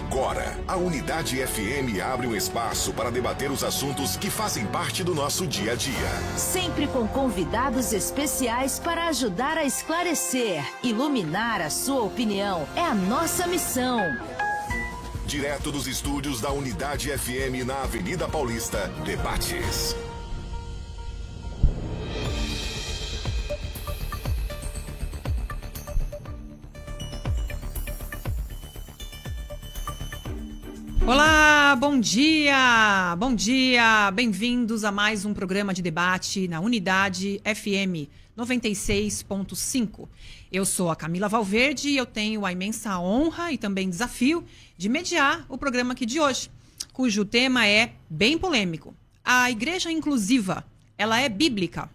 Agora, a Unidade FM abre um espaço para debater os assuntos que fazem parte do nosso dia a dia. Sempre com convidados especiais para ajudar a esclarecer, iluminar a sua opinião. É a nossa missão. Direto dos estúdios da Unidade FM na Avenida Paulista, debates. Olá, bom dia, bem-vindos a mais um programa de debate na Unidade FM 96.5. Eu sou a Camila Valverde e eu tenho a imensa honra e também desafio de mediar o programa aqui de hoje, cujo tema é bem polêmico. A Igreja Inclusiva, ela é bíblica?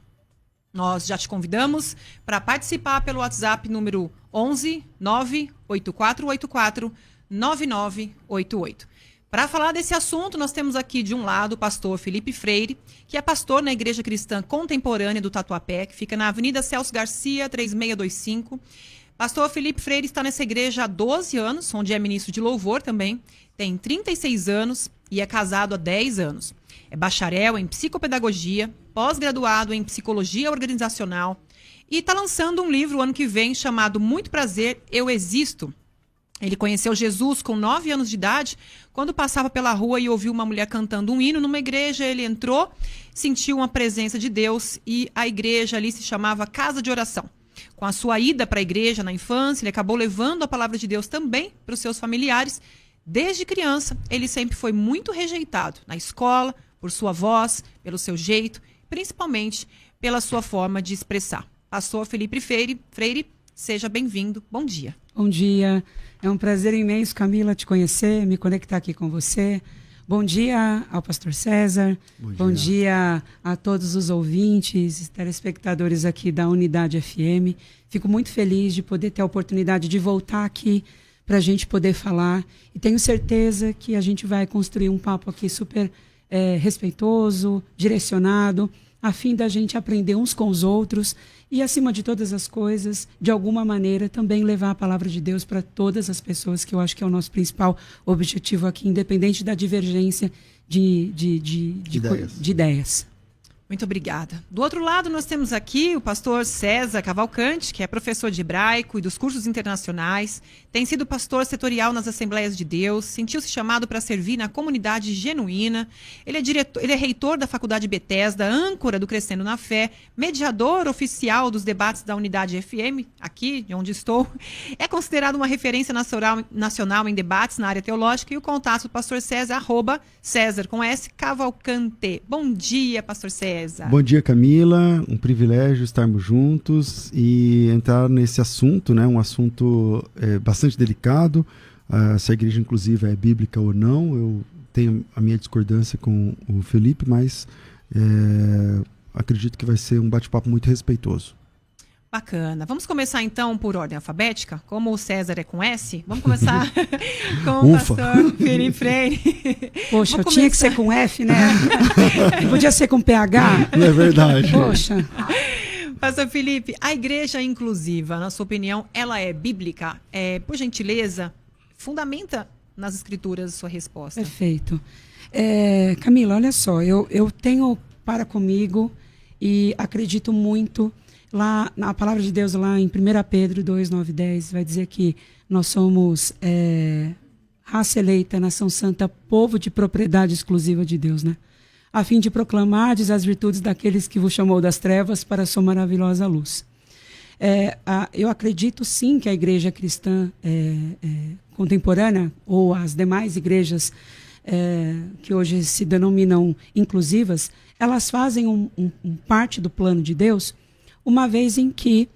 Nós já te convidamos para participar pelo WhatsApp número 11 98484 9988. Para falar desse assunto, nós temos aqui de um lado o pastor Felipe Freire, que é pastor na Igreja Cristã Contemporânea do Tatuapé, que fica na Avenida Celso Garcia, 3625. Pastor Felipe Freire está nessa igreja há 12 anos, onde é ministro de louvor também, tem 36 anos e é casado há 10 anos. É bacharel em psicopedagogia, pós-graduado em psicologia organizacional e está lançando um livro o ano que vem chamado Muito Prazer, Eu Existo. Ele conheceu Jesus com 9 anos de idade, quando passava pela rua e ouviu uma mulher cantando um hino numa igreja. Ele entrou, sentiu uma presença de Deus e a igreja ali se chamava Casa de Oração. Com a sua ida para a igreja na infância, ele acabou levando a palavra de Deus também para os seus familiares. Desde criança, ele sempre foi muito rejeitado na escola, por sua voz, pelo seu jeito, principalmente pela sua forma de expressar. Pastor Felipe Freire, seja bem-vindo. Bom dia. Bom dia. É um prazer imenso, Camila, te conhecer, me conectar aqui com você. Bom dia ao pastor César. Bom dia a todos os ouvintes, telespectadores aqui da Unidade FM. Fico muito feliz de poder ter a oportunidade de voltar aqui para a gente poder falar. E tenho certeza que a gente vai construir um papo aqui super respeitoso, direcionado, a fim da gente aprender uns com os outros e, acima de todas as coisas, de alguma maneira, também levar a palavra de Deus para todas as pessoas, que eu acho que é o nosso principal objetivo aqui, independente da divergência de ideias. Muito obrigada. Do outro lado, nós temos aqui o pastor César Cavalcante, que é professor de hebraico e dos cursos internacionais, tem sido pastor setorial nas Assembleias de Deus, sentiu-se chamado para servir na comunidade genuína. Ele é reitor da Faculdade Bethesda, âncora do Crescendo na Fé, mediador oficial dos debates da Unidade FM, aqui de onde estou. É considerado uma referência nacional em debates na área teológica, e o contato do pastor César, @César com S, Cavalcante. Bom dia, pastor César. Bom dia, Camila. Um privilégio estarmos juntos e entrar nesse assunto, né? Um assunto bastante delicado. Se a igreja inclusiva é bíblica ou não. Eu tenho a minha discordância com o Felipe, mas acredito que vai ser um bate-papo muito respeitoso. Bacana. Vamos começar então por ordem alfabética? Como o César é com S, vamos começar com o pastor Felipe Freire. Poxa, tinha que ser com F, né? Podia ser com PH. Não é verdade. Poxa. Pastor Felipe, a igreja inclusiva, na sua opinião, ela é bíblica? Por gentileza, fundamenta nas escrituras a sua resposta. Perfeito. Camila, olha só, eu tenho para comigo e acredito muito. Lá, na palavra de Deus, lá em 1 Pedro 2, 9 e 10, vai dizer que nós somos raça eleita, nação santa, povo de propriedade exclusiva de Deus, né? A fim de proclamardes as virtudes daqueles que vos chamou das trevas para a sua maravilhosa luz. Eu acredito sim que a igreja cristã contemporânea, ou as demais igrejas que hoje se denominam inclusivas, elas fazem parte do plano de Deus, uma vez em que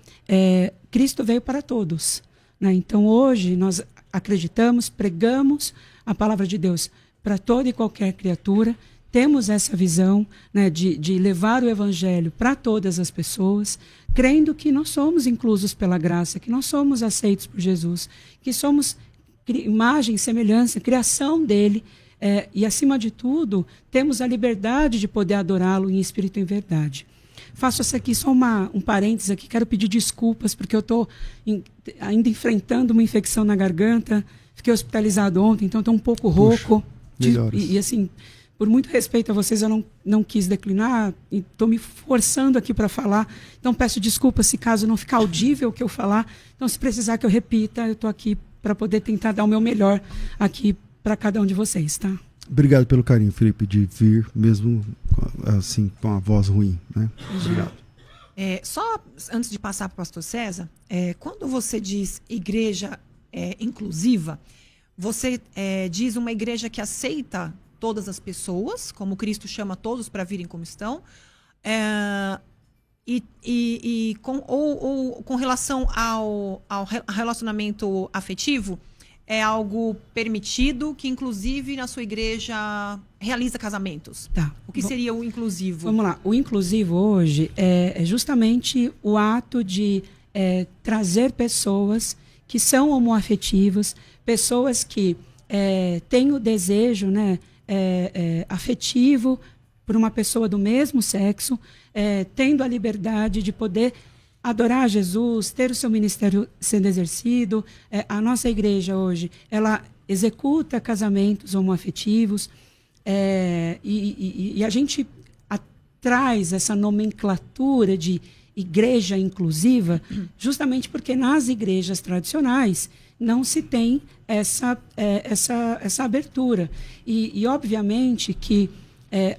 Cristo veio para todos, né? Então, hoje, nós acreditamos, pregamos a palavra de Deus para toda e qualquer criatura, temos essa visão, né, de levar o evangelho para todas as pessoas, crendo que nós somos inclusos pela graça, que nós somos aceitos por Jesus, que somos imagem, semelhança, criação dele, e, acima de tudo, temos a liberdade de poder adorá-lo em espírito e em verdade. Faço isso aqui só um parênteses aqui, quero pedir desculpas porque eu estou ainda enfrentando uma infecção na garganta. Fiquei hospitalizado ontem, então estou um pouco rouco. Melhoras. E assim, por muito respeito a vocês, eu não quis declinar e estou me forçando aqui para falar. Então peço desculpas se caso não ficar audível o que eu falar. Então se precisar que eu repita, eu estou aqui para poder tentar dar o meu melhor aqui para cada um de vocês, tá? Obrigado pelo carinho, Felipe, de vir mesmo assim com a voz ruim, né? Obrigado. Só antes de passar para o pastor César, quando você diz igreja inclusiva, você diz uma igreja que aceita todas as pessoas, como Cristo chama todos para virem como estão, com relação ao relacionamento afetivo, é algo permitido, que inclusive na sua igreja realiza casamentos. Tá. O que seria o inclusivo? Vamos lá. O inclusivo hoje é justamente o ato de trazer pessoas que são homoafetivas, pessoas que têm o desejo, né, afetivo por uma pessoa do mesmo sexo, tendo a liberdade de poder adorar Jesus, ter o seu ministério sendo exercido. A nossa igreja hoje, ela executa casamentos homoafetivos, e a gente traz essa nomenclatura de igreja inclusiva justamente porque nas igrejas tradicionais não se tem essa abertura. E obviamente que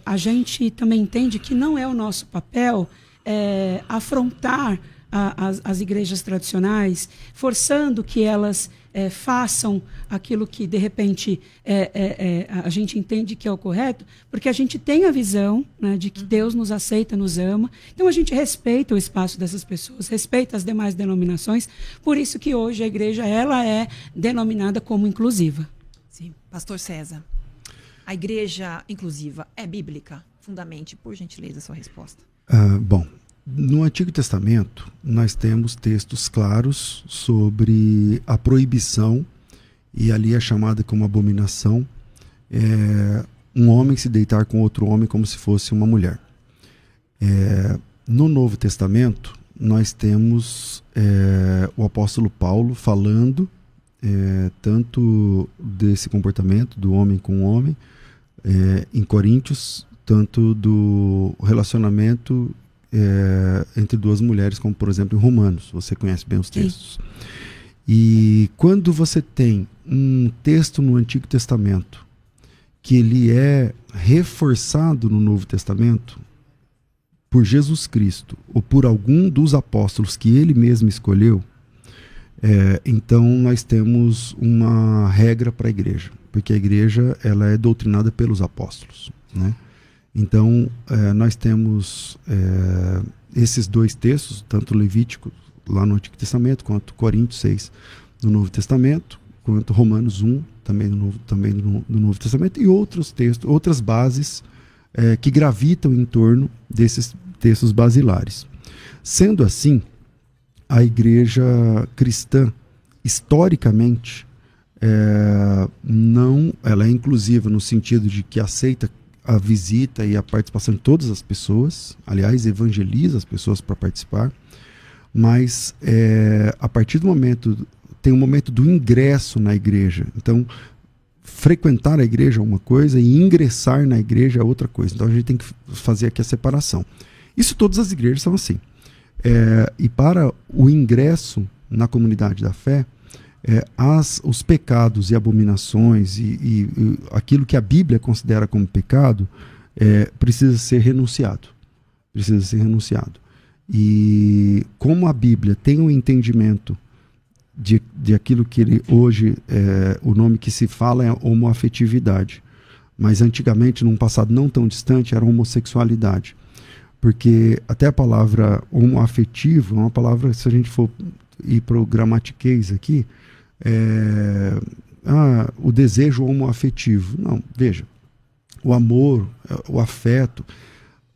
a gente também entende que não é o nosso papel afrontar as igrejas tradicionais, forçando que elas façam aquilo que, de repente, a gente entende que é o correto, porque a gente tem a visão, né, de que Deus nos aceita, nos ama. Então, a gente respeita o espaço dessas pessoas, respeita as demais denominações. Por isso que hoje a igreja ela é denominada como inclusiva. Sim. Pastor César, a igreja inclusiva é bíblica? Fundamente, por gentileza, a sua resposta. Bom, no Antigo Testamento, nós temos textos claros sobre a proibição, e ali é chamada como abominação, um homem se deitar com outro homem como se fosse uma mulher. No Novo Testamento, nós temos o apóstolo Paulo falando tanto desse comportamento do homem com o homem, em Coríntios, tanto do relacionamento entre duas mulheres, como por exemplo em Romanos. Você conhece bem os textos. Sim. E quando você tem um texto no Antigo Testamento que ele é reforçado no Novo Testamento por Jesus Cristo ou por algum dos apóstolos que ele mesmo escolheu, então nós temos uma regra para a igreja, porque a igreja ela é doutrinada pelos apóstolos, né? Então, nós temos esses dois textos, tanto Levítico, lá no Antigo Testamento, quanto Coríntios 6, no Novo Testamento, quanto Romanos 1, também no Novo Testamento, e outros textos, outras bases que gravitam em torno desses textos basilares. Sendo assim, a igreja cristã, historicamente, ela é inclusiva no sentido de que aceita a visita e a participação de todas as pessoas, aliás, evangeliza as pessoas para participar, mas a partir do momento, tem um momento do ingresso na igreja. Então, frequentar a igreja é uma coisa e ingressar na igreja é outra coisa. Então, a gente tem que fazer aqui a separação. Isso todas as igrejas são assim. E para o ingresso na comunidade da fé, os pecados e abominações e aquilo que a Bíblia considera como pecado precisa ser renunciado. Precisa ser renunciado. E como a Bíblia tem um entendimento de aquilo que hoje o nome que se fala é homoafetividade, mas antigamente, num passado não tão distante, era homossexualidade. Porque até a palavra homoafetivo é uma palavra, se a gente for ir para o gramatiquês aqui, o desejo homoafetivo. Não, veja, o amor, o afeto,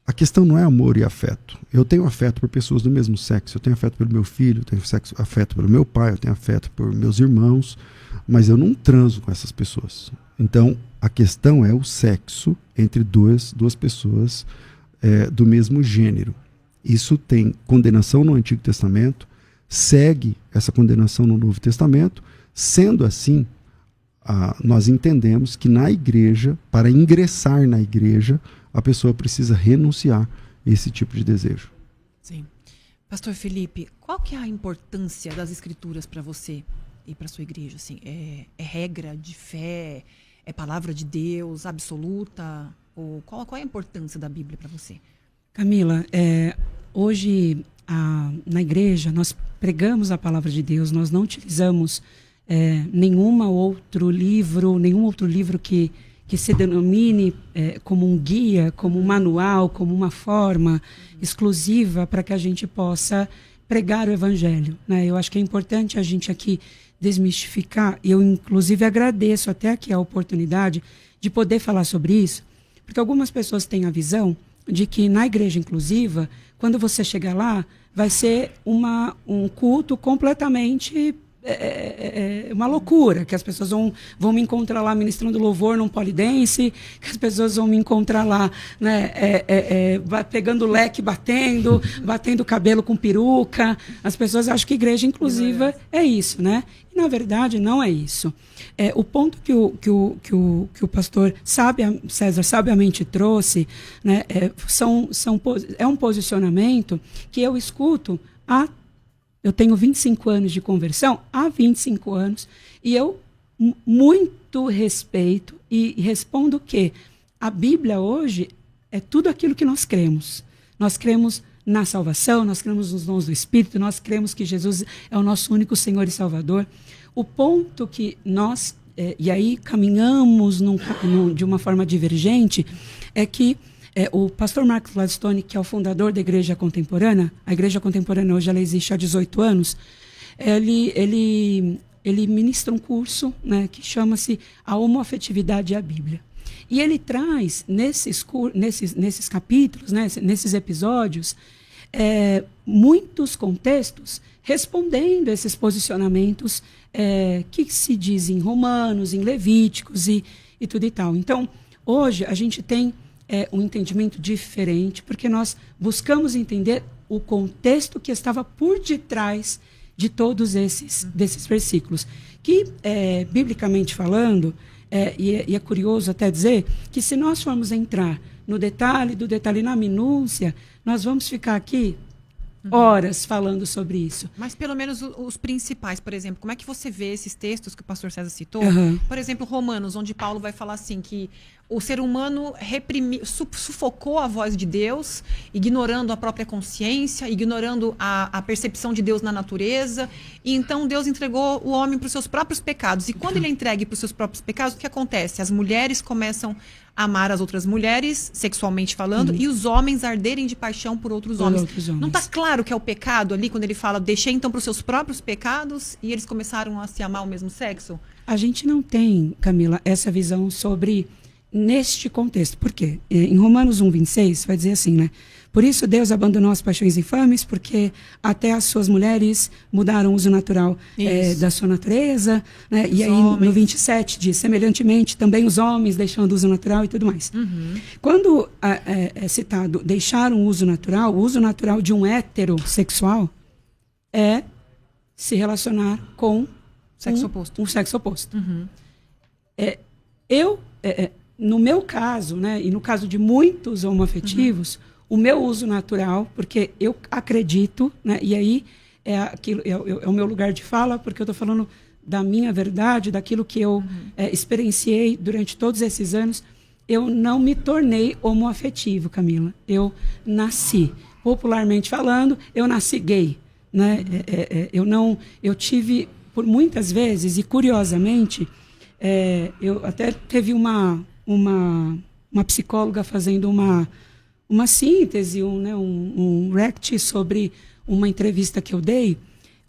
a questão não é amor e afeto. Eu tenho afeto por pessoas do mesmo sexo, eu tenho afeto pelo meu filho, eu tenho afeto pelo meu pai, eu tenho afeto por meus irmãos, mas eu não transo com essas pessoas. Então, a questão é o sexo entre duas pessoas do mesmo gênero. Isso tem condenação no Antigo Testamento, segue essa condenação no Novo Testamento. Sendo assim, nós entendemos que na igreja, para ingressar na igreja, a pessoa precisa renunciar a esse tipo de desejo. Sim. Pastor Felipe, qual que é a importância das escrituras para você e para sua igreja? Assim, é regra de fé? É palavra de Deus absoluta? Ou qual é a importância da Bíblia para você? Camila, hoje na igreja nós pregamos a palavra de Deus, nós não utilizamos nenhum outro livro que se denomine como um guia, como um manual, como uma forma exclusiva para que a gente possa pregar o evangelho, né? Eu acho que é importante a gente aqui desmistificar, e eu inclusive agradeço até aqui a oportunidade de poder falar sobre isso, porque algumas pessoas têm a visão de que na igreja inclusiva, quando você chegar lá, vai ser um culto completamente uma loucura, que as pessoas vão me encontrar lá ministrando louvor num polidense, que as pessoas vão me encontrar lá, né, pegando leque, batendo cabelo com peruca. As pessoas acham que igreja inclusiva é isso, né? E, na verdade, não é isso. O ponto que o pastor César sabiamente trouxe, né, é um posicionamento que eu escuto eu tenho 25 anos de conversão, há 25 anos, e eu muito respeito e respondo que a Bíblia hoje é tudo aquilo que nós cremos. Nós cremos na salvação, nós cremos nos dons do Espírito, nós cremos que Jesus é o nosso único Senhor e Salvador. O ponto que nós, e aí caminhamos de uma forma divergente, é que o pastor Marcos Gladstone, que é o fundador da Igreja Contemporânea, a Igreja Contemporânea hoje ela existe há 18 anos, ele ministra um curso, né, que chama-se A Homoafetividade e a Bíblia. E ele traz, nesses capítulos, né, nesses episódios, muitos contextos respondendo a esses posicionamentos que se dizem em Romanos, em Levíticos e tudo e tal. Então, hoje a gente tem um entendimento diferente, porque nós buscamos entender o contexto que estava por detrás de todos desses versículos. Que, biblicamente falando, e é curioso até dizer, que se nós formos entrar no detalhe, na minúcia, nós vamos ficar aqui horas falando sobre isso. Mas pelo menos os principais, por exemplo, como é que você vê esses textos que o pastor César citou? Por exemplo, Romanos, onde Paulo vai falar assim que o ser humano sufocou a voz de Deus, ignorando a própria consciência, ignorando a percepção de Deus na natureza, e então Deus entregou o homem para os seus próprios pecados. E quando ele é entregue para os seus próprios pecados, o que acontece? As mulheres começam a amar as outras mulheres, sexualmente falando, e os homens arderem de paixão por outros homens. Não está claro que é o pecado ali, quando ele fala, deixei então para os seus próprios pecados, e eles começaram a se amar o mesmo sexo? A gente não tem, Camila, essa visão sobre neste contexto. Por quê? Em Romanos 1:26 vai dizer assim, né? Por isso Deus abandonou as paixões infames, porque até as suas mulheres mudaram o uso natural da sua natureza, né? E aí no 27 diz, semelhantemente também os homens deixando o uso natural e tudo mais. Quando é citado deixaram o uso natural de um heterossexual é se relacionar com um sexo oposto. No meu caso, né, e no caso de muitos homoafetivos, o meu uso natural, porque eu acredito, né, e aí é o meu lugar de fala, porque eu estou falando da minha verdade, daquilo que eu experienciei durante todos esses anos, eu não me tornei homoafetivo, Camila. Eu nasci, popularmente falando, eu nasci gay, né? Eu tive, por muitas vezes, e curiosamente, eu até teve uma psicóloga fazendo uma síntese, um rect sobre uma entrevista que eu dei,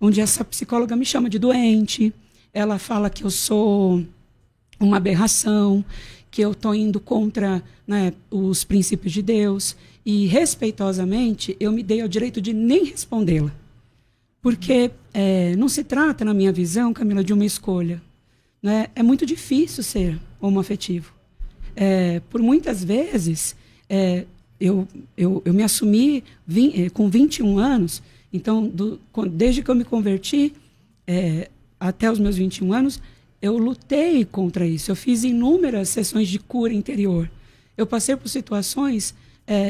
onde essa psicóloga me chama de doente, ela fala que eu sou uma aberração, que eu estou indo contra, né, os princípios de Deus, e respeitosamente eu me dei ao direito de nem respondê-la. Porque não se trata, na minha visão, Camila, de uma escolha. Né? É muito difícil ser homoafetivo. Por muitas vezes, eu me assumi com 21 anos, então, desde que eu me converti até os meus 21 anos, eu lutei contra isso. Eu fiz inúmeras sessões de cura interior. Eu passei por situações,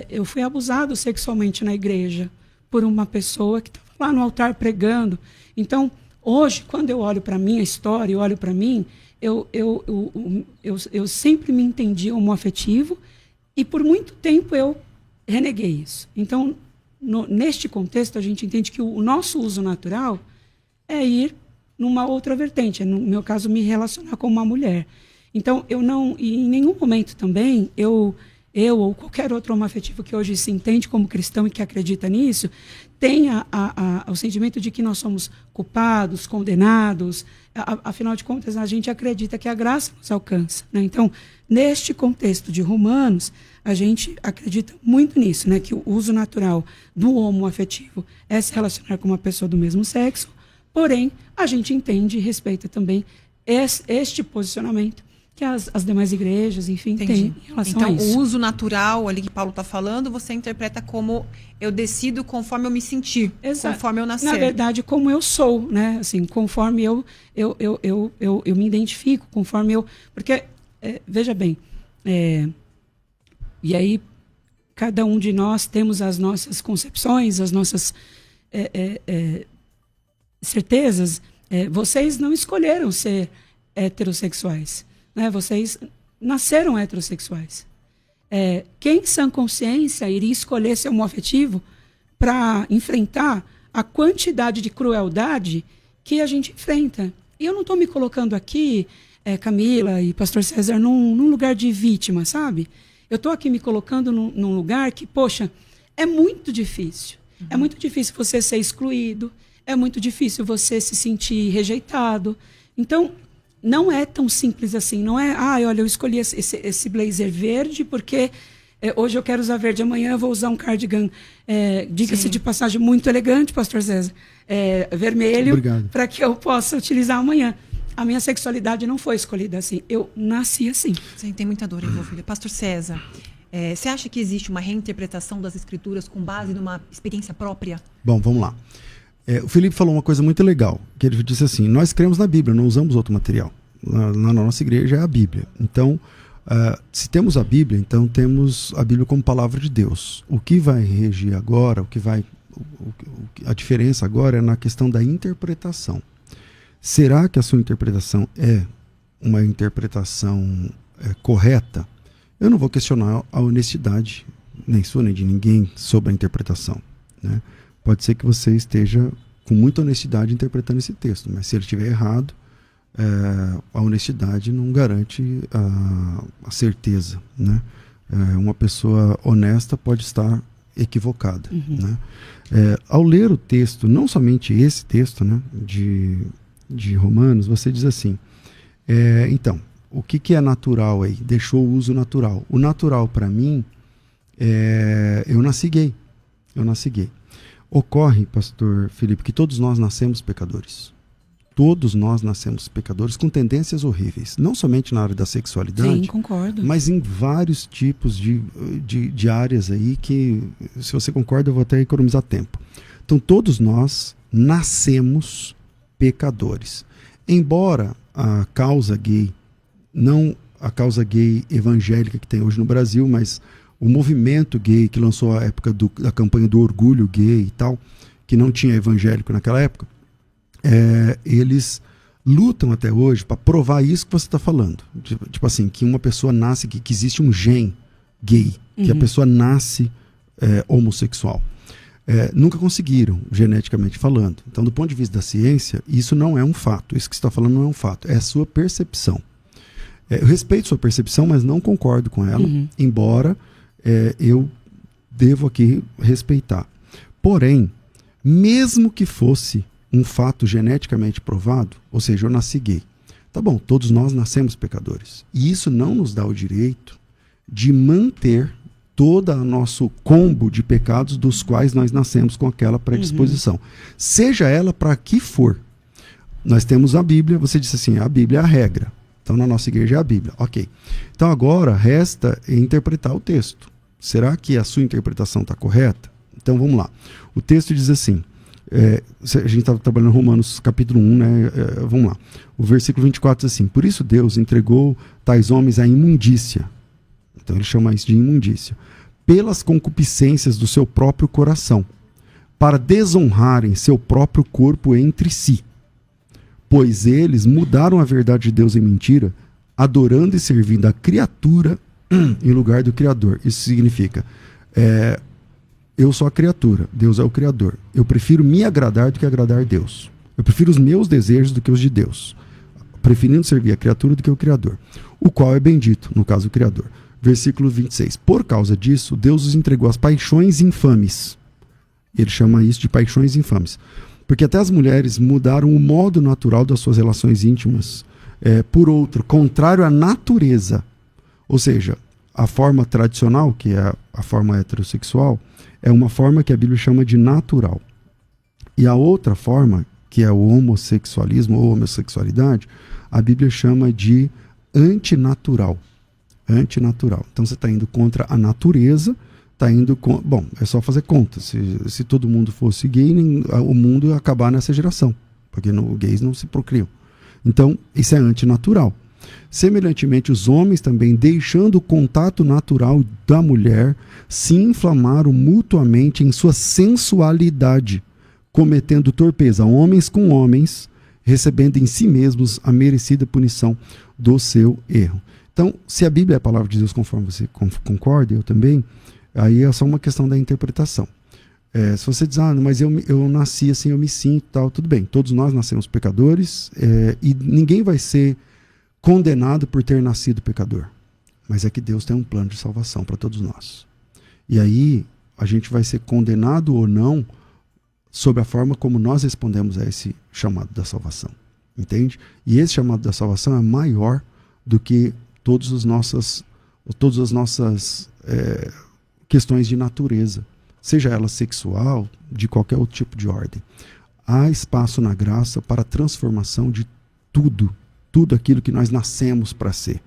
eu fui abusado sexualmente na igreja por uma pessoa que estava lá no altar pregando. Então, hoje, quando eu olho para a minha história, eu olho para mim, eu sempre me entendi homoafetivo e por muito tempo eu reneguei isso. Então, neste contexto, a gente entende que o nosso uso natural é ir numa outra vertente, no meu caso, me relacionar com uma mulher. Então, eu não, e em nenhum momento também, eu ou qualquer outro homoafetivo que hoje se entende como cristão e que acredita nisso, tenha o sentimento de que nós somos culpados, condenados. Afinal de contas, a gente acredita que a graça nos alcança, né? Então, neste contexto de Romanos, a gente acredita muito nisso, né? Que o uso natural do homoafetivo é se relacionar com uma pessoa do mesmo sexo, porém, a gente entende e respeita também este posicionamento que as demais igrejas, enfim, têm em relação a isso. Então, o uso natural ali que Paulo está falando, você interpreta como eu decido conforme eu me sentir, conforme eu nascer. Na verdade, como eu sou, né? Assim, conforme eu me identifico, conforme eu... Porque, veja bem, e aí cada um de nós temos as nossas concepções, as nossas certezas. Vocês não escolheram ser heterossexuais, né? Vocês nasceram heterossexuais. Quem em sã consciência iria escolher ser homoafetivo para enfrentar a quantidade de crueldade que a gente enfrenta? E eu não estou me colocando aqui, Camila e Pastor César, num lugar de vítima, sabe? Eu estou aqui me colocando num lugar que, poxa, é muito difícil. Uhum. É muito difícil você ser excluído, é muito difícil você se sentir rejeitado. Então, não é tão simples assim. Não é, olha, eu escolhi esse blazer verde porque hoje eu quero usar verde, amanhã eu vou usar um cardigan, diga-se de passagem, muito elegante, Pastor César, vermelho, para que eu possa utilizar amanhã. A minha sexualidade não foi escolhida assim. Eu nasci assim. Sim, tem muita dor envolvida. Pastor César, você acha que existe uma reinterpretação das Escrituras com base numa experiência própria? Bom, vamos lá. O Felipe falou uma coisa muito legal, que ele disse assim, nós cremos na Bíblia, não usamos outro material. Na nossa igreja é a Bíblia. Então, se temos a Bíblia, então temos a Bíblia como palavra de Deus. O que vai regir agora, a diferença agora é na questão da interpretação. Será que a sua interpretação é uma interpretação correta? Eu não vou questionar a honestidade, nem sua nem de ninguém, sobre a interpretação, né? Pode ser que você esteja com muita honestidade interpretando esse texto, mas se ele estiver errado, a honestidade não garante a certeza, né? Uma pessoa honesta pode estar equivocada. Uhum. Né? Ao ler o texto, não somente esse texto, né, de Romanos, você diz assim, então, o que é natural aí? Deixou o uso natural. O natural para mim, eu nasci gay. Ocorre, pastor Felipe, que todos nós nascemos pecadores. Todos nós nascemos pecadores com tendências horríveis. Não somente na área da sexualidade. Sim, concordo. Mas em vários tipos de áreas aí que, se você concorda, eu vou até economizar tempo. Então, todos nós nascemos pecadores. Embora a causa gay, não a causa gay evangélica que tem hoje no Brasil, mas o movimento gay que lançou a época da campanha do orgulho gay e tal, que não tinha evangélico naquela época, eles lutam até hoje para provar isso que você está falando. Tipo assim, que uma pessoa nasce, que existe um gene gay, que a pessoa nasce homossexual. Nunca conseguiram, geneticamente falando. Então, do ponto de vista da ciência, isso não é um fato. Isso que você está falando não é um fato, é a sua percepção. Eu respeito sua percepção, mas não concordo com ela, embora eu devo aqui respeitar. Porém, mesmo que fosse um fato geneticamente provado, ou seja, eu nasci gay, tá bom, todos nós nascemos pecadores. E isso não nos dá o direito de manter todo o nosso combo de pecados dos quais nós nascemos com aquela predisposição. Seja ela para que for. Nós temos a Bíblia, você disse assim, a Bíblia é a regra. Então, na nossa igreja é a Bíblia. Ok. Então, agora, resta interpretar o texto. Será que a sua interpretação está correta? Então, vamos lá. O texto diz assim, A gente estava trabalhando em Romanos capítulo 1, né? Vamos lá. O versículo 24 diz assim: por isso Deus entregou tais homens à imundícia. Então ele chama isso de imundícia. Pelas concupiscências do seu próprio coração, para desonrarem seu próprio corpo entre si. Pois eles mudaram a verdade de Deus em mentira, adorando e servindo a criatura em lugar do Criador. Isso significa, eu sou a criatura, Deus é o Criador. Eu prefiro me agradar do que agradar a Deus. Eu prefiro os meus desejos do que os de Deus, preferindo servir a criatura do que o Criador, o qual é bendito, no caso o Criador. Versículo 26. Por causa disso, Deus os entregou às paixões infames. Ele chama isso de paixões infames. Porque até as mulheres mudaram o modo natural das suas relações íntimas por outro, contrário à natureza. Ou seja, a forma tradicional, que é a forma heterossexual, é uma forma que a Bíblia chama de natural. E a outra forma, que é o homossexualismo ou homossexualidade, a Bíblia chama de antinatural. Antinatural. Então você está indo contra a natureza, está indo com... Bom, é só fazer conta. Se todo mundo fosse gay, o mundo ia acabar nessa geração, porque gays não se procriam. Então, isso é antinatural. Semelhantemente, os homens também, deixando o contato natural da mulher, se inflamaram mutuamente em sua sensualidade, cometendo torpeza, homens com homens, recebendo em si mesmos a merecida punição do seu erro. Então, se a Bíblia é a palavra de Deus, conforme você concorda, eu também, aí é só uma questão da interpretação. Se você diz, mas eu nasci assim, eu me sinto, tal, tudo bem. Todos nós nascemos pecadores e ninguém vai ser condenado por ter nascido pecador. Mas é que Deus tem um plano de salvação para todos nós. E aí a gente vai ser condenado ou não sobre a forma como nós respondemos a esse chamado da salvação. Entende? E esse chamado da salvação é maior do que todas as nossas questões de natureza, seja ela sexual, de qualquer outro tipo de ordem. Há espaço na graça para a transformação de tudo aquilo que nós nascemos para ser.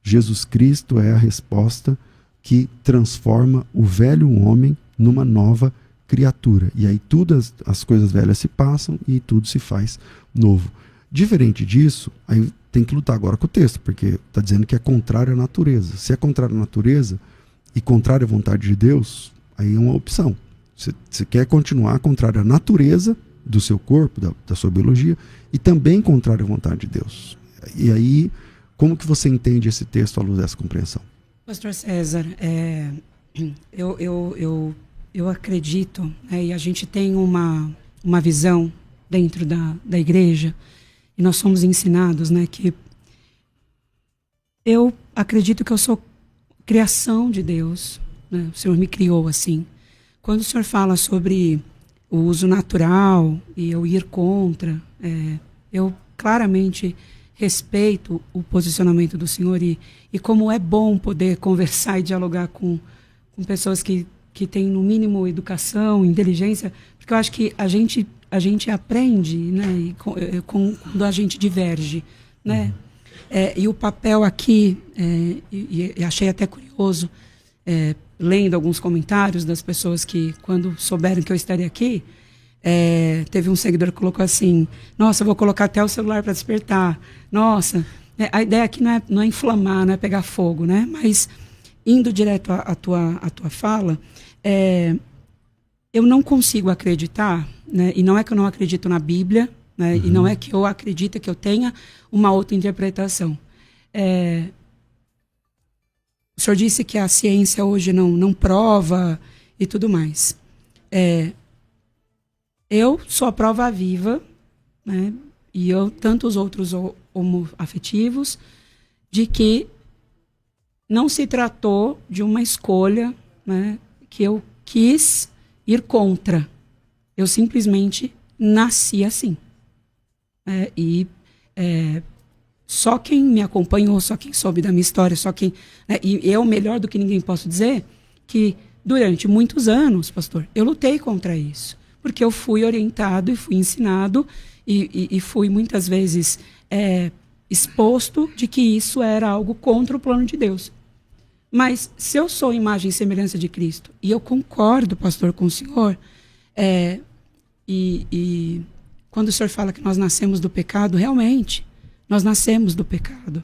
Jesus Cristo é a resposta que transforma o velho homem numa nova criatura. E aí todas as coisas velhas se passam e tudo se faz novo. Diferente disso, aí tem que lutar agora com o texto, porque está dizendo que é contrário à natureza. Se é contrário à natureza e contrário à vontade de Deus, aí é uma opção. Você quer continuar contrário à natureza do seu corpo, da sua biologia, e também contrário à vontade de Deus. E aí, como que você entende esse texto à luz dessa compreensão? Pastor César, eu acredito, e a gente tem uma visão dentro da igreja, e nós somos ensinados, que eu acredito que eu sou criação de Deus, o Senhor me criou assim. Quando o Senhor fala sobre o uso natural e eu ir contra, eu claramente respeito o posicionamento do Senhor e como é bom poder conversar e dialogar com pessoas que têm, no mínimo, educação, inteligência, porque eu acho que a gente aprende, quando a gente diverge, e o papel aqui, e achei até curioso, lendo alguns comentários das pessoas que, quando souberam que eu estaria aqui, teve um seguidor que colocou assim: nossa, eu vou colocar até o celular para despertar. Nossa, a ideia aqui não é inflamar, não é pegar fogo, mas indo direto à tua fala, eu não consigo acreditar, e não é que eu não acredito na Bíblia, e não é que eu acredito que eu tenha uma outra interpretação. O senhor disse que a ciência hoje não prova e tudo mais. Eu sou a prova viva, e tantos outros homoafetivos, de que não se tratou de uma escolha, que eu quis ir contra. Eu simplesmente nasci assim. Só quem me acompanhou, só quem soube da minha história, e eu, melhor do que ninguém, posso dizer que durante muitos anos, pastor, eu lutei contra isso. Porque eu fui orientado e fui ensinado e fui muitas vezes exposto de que isso era algo contra o plano de Deus. Mas se eu sou imagem e semelhança de Cristo, e eu concordo, pastor, com o senhor, e E quando o senhor fala que nós nascemos do pecado, realmente, nós nascemos do pecado.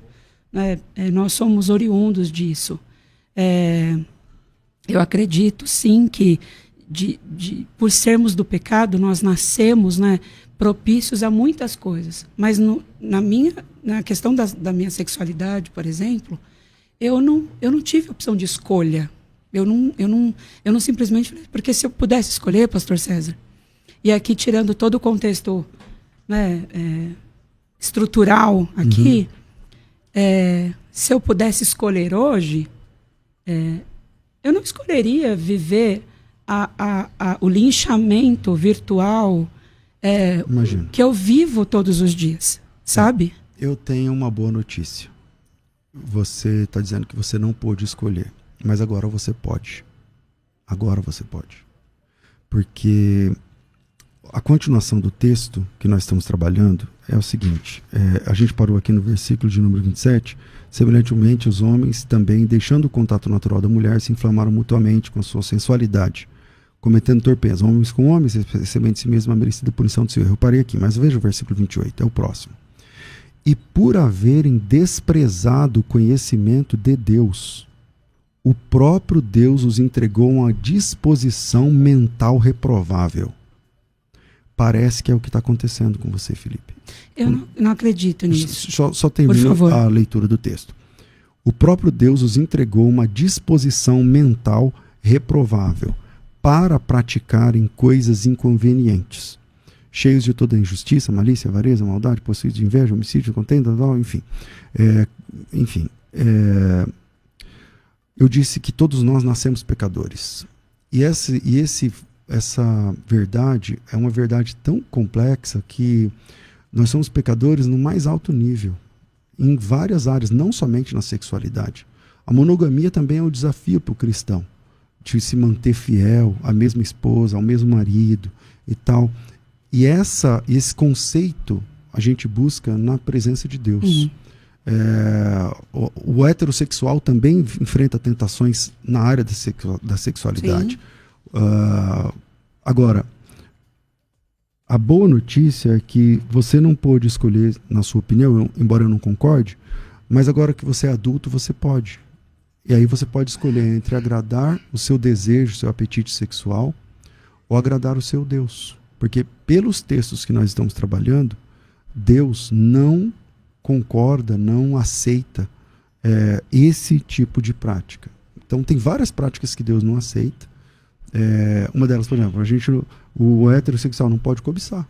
Né? Nós somos oriundos disso. Eu acredito, sim, que por sermos do pecado, nós nascemos, né, propícios a muitas coisas. Mas na questão da minha sexualidade, por exemplo, eu não tive opção de escolha. Eu não simplesmente... Porque se eu pudesse escolher, pastor César, e aqui tirando todo o contexto, né, estrutural aqui, se eu pudesse escolher hoje, eu não escolheria viver o linchamento virtual que eu vivo todos os dias, sabe? Eu tenho uma boa notícia. Você está dizendo que você não pôde escolher, mas agora você pode. Agora você pode. Porque a continuação do texto que nós estamos trabalhando é o seguinte, a gente parou aqui no versículo de número 27, semelhantemente os homens também, deixando o contato natural da mulher, se inflamaram mutuamente com a sua sensualidade, cometendo torpeza, homens com homens, recebendo de si mesmo a merecida punição do seu erro. Eu parei aqui, mas veja o versículo 28, é o próximo. E por haverem desprezado o conhecimento de Deus, o próprio Deus os entregou a uma disposição mental reprovável. Parece que é o que está acontecendo com você, Felipe. Eu não acredito nisso. Só termino a leitura do texto. O próprio Deus os entregou uma disposição mental reprovável para praticarem coisas inconvenientes, cheios de toda injustiça, malícia, avareza, maldade, possuídos de inveja, homicídio, contenda, enfim. Eu disse que todos nós nascemos pecadores. E essa verdade é uma verdade tão complexa que nós somos pecadores no mais alto nível, em várias áreas, não somente na sexualidade. A monogamia também é um desafio para o cristão, de se manter fiel à mesma esposa, ao mesmo marido e tal. E esse conceito a gente busca na presença de Deus. O heterossexual também enfrenta tentações na área da sexualidade. Agora, a boa notícia é que você não pôde escolher, na sua opinião, embora eu não concorde, mas agora que você é adulto, você pode. E aí você pode escolher entre agradar o seu desejo, o seu apetite sexual, ou agradar o seu Deus. Porque pelos textos que nós estamos trabalhando, Deus não concorda, não aceita esse tipo de prática. Então tem várias práticas que Deus não aceita. Uma delas, por exemplo, o heterossexual não pode cobiçar,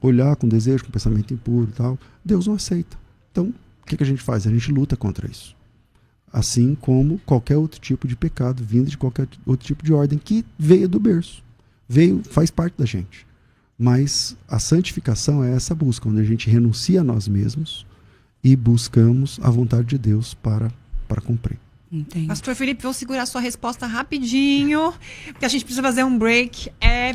olhar com desejo, com pensamento impuro e tal. Deus não aceita. Então, o que a gente faz? A gente luta contra isso. Assim como qualquer outro tipo de pecado vindo de qualquer outro tipo de ordem que veio do berço. Faz parte da gente. Mas a santificação é essa busca, onde a gente renuncia a nós mesmos e buscamos a vontade de Deus para cumprir. Entendi. Pastor Felipe, vou segurar a sua resposta rapidinho, porque a gente precisa fazer um break.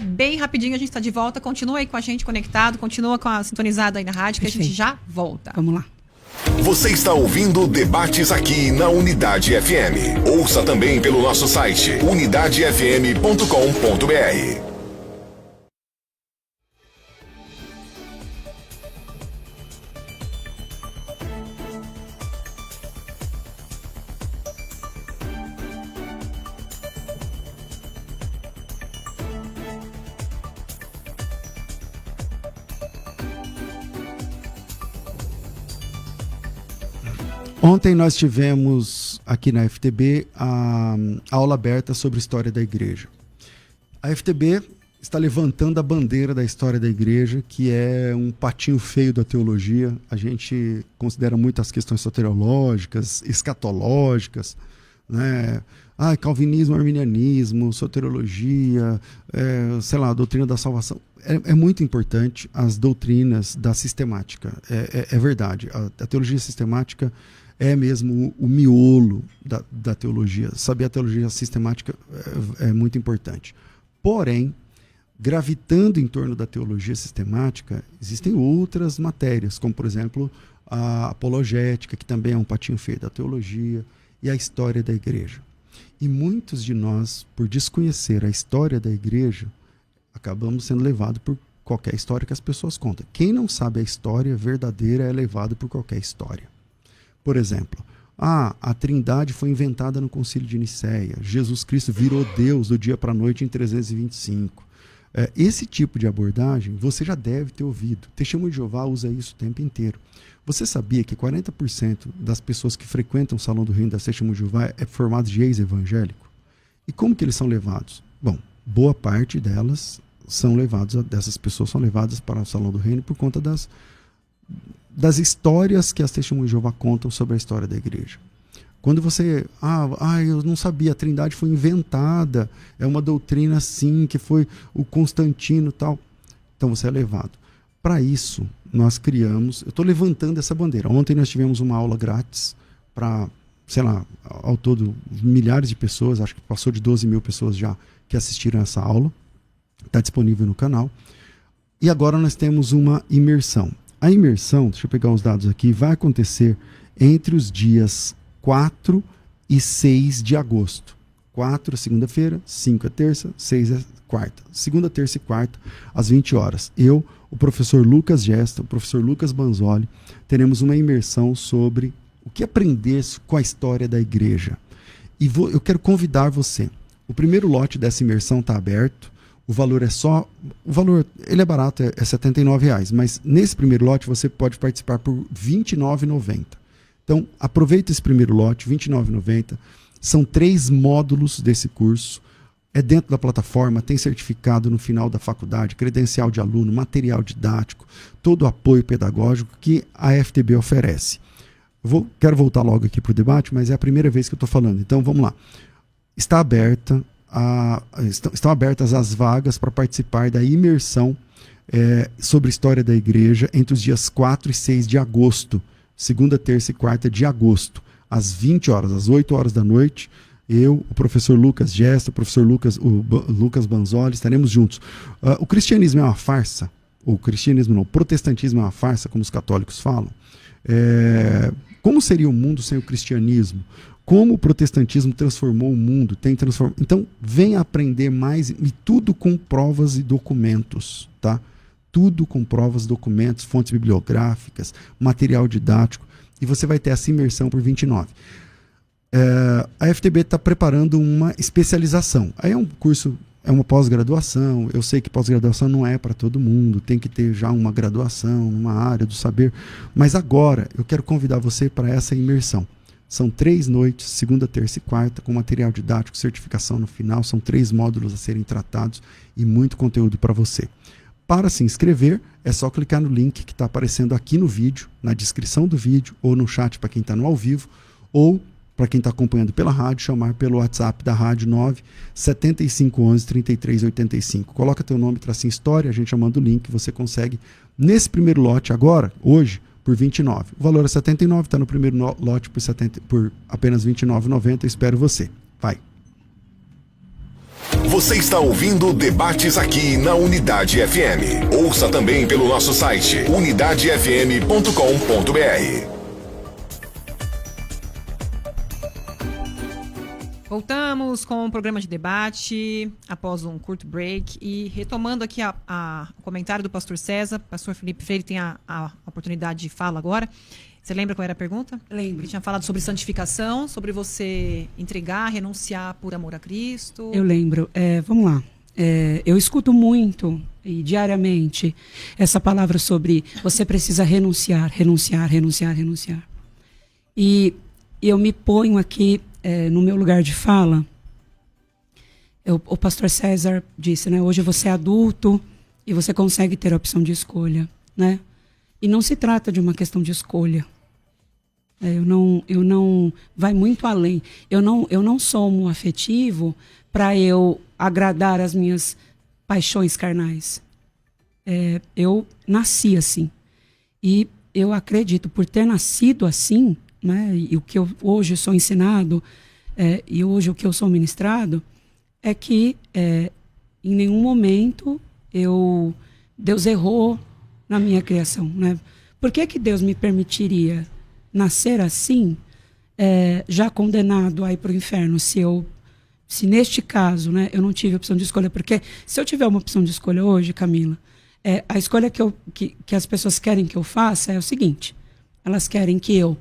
Bem rapidinho, a gente está de volta. Continua aí com a gente conectado, continua sintonizado aí na rádio, que a gente já volta. Vamos lá. Você está ouvindo Debates aqui na Unidade FM. Ouça também pelo nosso site unidadefm.com.br. Ontem nós tivemos aqui na FTB a aula aberta sobre a história da igreja. A FTB está levantando a bandeira da história da igreja, que é um patinho feio da teologia. A gente considera muito as questões soteriológicas, escatológicas, né? Calvinismo, arminianismo, soteriologia, a doutrina da salvação. É muito importante as doutrinas da sistemática. É verdade. A teologia sistemática é mesmo o miolo da teologia. Saber a teologia sistemática é muito importante. Porém, gravitando em torno da teologia sistemática, existem outras matérias, como, por exemplo, a apologética, que também é um patinho feio da teologia, e a história da igreja. E muitos de nós, por desconhecer a história da igreja, Acabamos sendo levados por qualquer história que as pessoas contam. Quem não sabe a história verdadeira é levado por qualquer história. Por exemplo, a Trindade foi inventada no Concílio de Nicéia. Jesus Cristo virou Deus do dia para a noite em 325. Esse tipo de abordagem você já deve ter ouvido. Testemunho de Jeová usa isso o tempo inteiro. Você sabia que 40% das pessoas que frequentam o Salão do Reino da Testemunho de Jeová é formado de ex-evangélico? E como que eles são levados? Bom, boa parte dessas pessoas são levadas para o Salão do Reino por conta das histórias que as Testemunhas de Jeová contam sobre a história da igreja. Quando você, eu não sabia, a Trindade foi inventada, é uma doutrina assim, que foi o Constantino e tal. Então você é levado. Para isso, nós criamos, eu estou levantando essa bandeira. Ontem nós tivemos uma aula grátis para, sei lá, ao todo milhares de pessoas, acho que passou de 12 mil pessoas já que assistiram essa aula. Está disponível no canal. E agora nós temos uma imersão. A imersão, deixa eu pegar os dados aqui, vai acontecer entre os dias 4 e 6 de agosto. 4 é segunda-feira, 5 é terça, 6 é quarta. Segunda, terça e quarta, às 20 horas. Eu, o professor Lucas Gesta, o professor Lucas Banzoli, teremos uma imersão sobre o que aprender com a história da igreja. E eu quero convidar você. O primeiro lote dessa imersão está aberto. O valor ele é barato, é R$ 79,00, mas nesse primeiro lote você pode participar por R$ 29,90. Então, aproveita esse primeiro lote, R$ 29,90. São 3 módulos desse curso. É dentro da plataforma, tem certificado no final da faculdade, credencial de aluno, material didático, todo o apoio pedagógico que a FTB oferece. Quero voltar logo aqui para o debate, mas é a primeira vez que eu estou falando. Então, vamos lá. Estão abertas as vagas para participar da imersão sobre a história da igreja entre os dias 4 e 6 de agosto, segunda, terça e quarta de agosto, às 20 horas, às 8 horas da noite. Eu, o professor Lucas Gesta, o professor Lucas Banzoli, estaremos juntos. O cristianismo é uma farsa? O protestantismo é uma farsa, como os católicos falam? Como seria o mundo sem o cristianismo? Como o protestantismo transformou o mundo? Então, venha aprender mais, e tudo com provas e documentos, tá? Tudo com provas, documentos, fontes bibliográficas, material didático, e você vai ter essa imersão por R$ 29. A FTB está preparando uma especialização. Aí é um curso, é uma pós-graduação. Eu sei que pós-graduação não é para todo mundo, tem que ter já uma graduação, uma área do saber. Mas agora eu quero convidar você para essa imersão. São 3 noites, segunda, terça e quarta, com material didático, certificação no final. São 3 módulos a serem tratados e muito conteúdo para você. Para se inscrever, é só clicar no link que está aparecendo aqui no vídeo, na descrição do vídeo, ou no chat para quem está no ao vivo, ou para quem está acompanhando pela rádio, chamar pelo WhatsApp da rádio 97511-3385. Coloca teu nome, tracinho história, a gente já manda o link, você consegue nesse primeiro lote agora, hoje, por 29. O valor é 79, está no primeiro lote por apenas 29,90. Espero você. Vai. Você está ouvindo Debates aqui na Unidade FM. Ouça também pelo nosso site unidadefm.com.br. Voltamos com o programa de debate após um curto break e retomando aqui o comentário do pastor César. Pastor Felipe Freire tem a oportunidade de fala agora. Você lembra qual era a pergunta? Lembro. Ele tinha falado sobre santificação, sobre você entregar, renunciar por amor a Cristo. Eu lembro. Vamos lá. Eu escuto muito e diariamente essa palavra sobre você precisa renunciar. E eu me ponho aqui no meu lugar de fala. O pastor César disse, né? Hoje você é adulto e você consegue ter a opção de escolha, né? E não se trata de uma questão de escolha. Eu não vai muito além. Eu não sou um afetivo para eu agradar as minhas paixões carnais. Eu nasci assim. E eu acredito, por ter nascido assim, né, e o que eu hoje sou ensinado, e hoje o que eu sou ministrado, é que em nenhum momento Deus errou na minha criação. Né? Por que Deus me permitiria nascer assim, já condenado a ir para o inferno, se eu se neste caso, né, eu não tive opção de escolha, porque se eu tiver uma opção de escolha hoje, Camila, a escolha que as pessoas querem que eu faça é o seguinte: elas querem que eu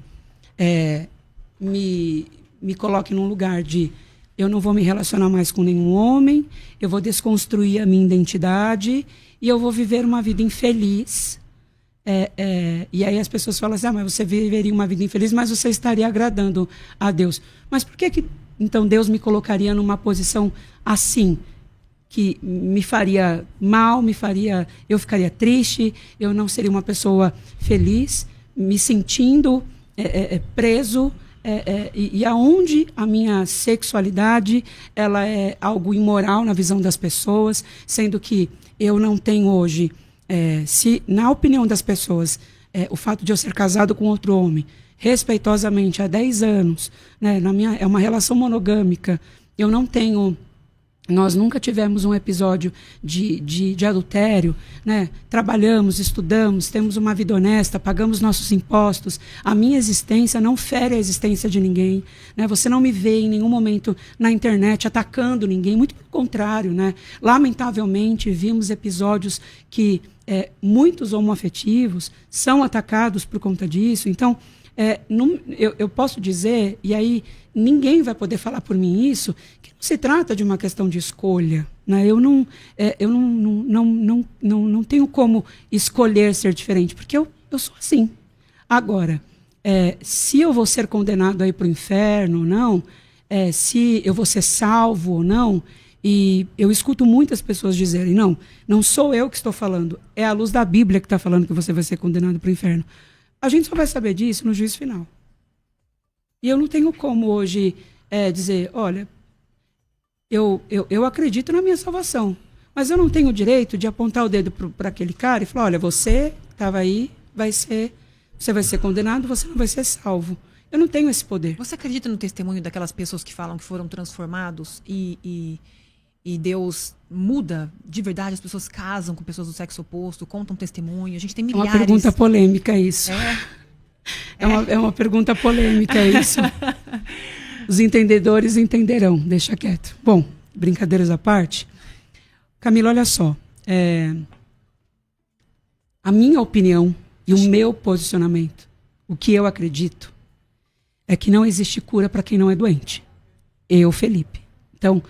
me coloque num lugar de eu não vou me relacionar mais com nenhum homem, eu vou desconstruir a minha identidade e eu vou viver uma vida infeliz. E aí as pessoas falam assim, mas você viveria uma vida infeliz, mas você estaria agradando a Deus. Mas por que então Deus me colocaria numa posição assim, que me faria mal, eu ficaria triste, eu não seria uma pessoa feliz, me sentindo preso, e aonde a minha sexualidade ela é algo imoral na visão das pessoas, sendo que eu não tenho hoje, se na opinião das pessoas, o fato de eu ser casado com outro homem, respeitosamente há 10 anos, né, é uma relação monogâmica, eu não tenho... Nós nunca tivemos um episódio de adultério, né? Trabalhamos, estudamos, temos uma vida honesta, pagamos nossos impostos. A minha existência não fere a existência de ninguém, né? Você não me vê em nenhum momento na internet atacando ninguém, muito pelo contrário, né? Lamentavelmente, vimos episódios que muitos homoafetivos são atacados por conta disso. Então, eu posso dizer, e aí ninguém vai poder falar por mim isso, que não se trata de uma questão de escolha, né? Eu não tenho como escolher ser diferente, porque eu sou assim. Agora, se eu vou ser condenado a ir para o inferno ou não, se eu vou ser salvo ou não, e eu escuto muitas pessoas dizerem, não sou eu que estou falando, é a luz da Bíblia que está falando que você vai ser condenado para o inferno. A gente só vai saber disso no juízo final. E eu não tenho como hoje dizer, olha, eu acredito na minha salvação, mas eu não tenho o direito de apontar o dedo para aquele cara e falar, olha, você estava aí, você vai ser condenado, você não vai ser salvo. Eu não tenho esse poder. Você acredita no testemunho daquelas pessoas que falam que foram transformados e Deus muda de verdade? As pessoas casam com pessoas do sexo oposto, contam testemunho. A gente tem milhares. É uma pergunta polêmica isso. É uma pergunta polêmica isso. Os entendedores entenderão. Deixa quieto. Bom, brincadeiras à parte. Camila, olha só. A minha opinião e o meu posicionamento, o que eu acredito, é que não existe cura para quem não é doente. Eu, Felipe. Então,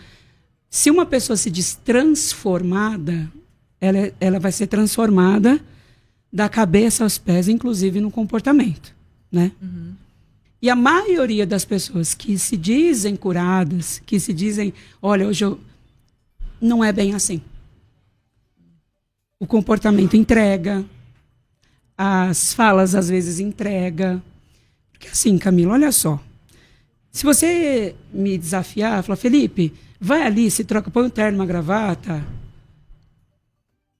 se uma pessoa se diz transformada, ela vai ser transformada da cabeça aos pés, inclusive no comportamento, né? Uhum. E a maioria das pessoas que se dizem curadas, que se dizem, olha, hoje não é bem assim. O comportamento entrega, as falas às vezes entrega. Porque assim, Camila, olha só. Se você me desafiar, falar, Felipe, vai ali, se troca, põe um terno, uma gravata,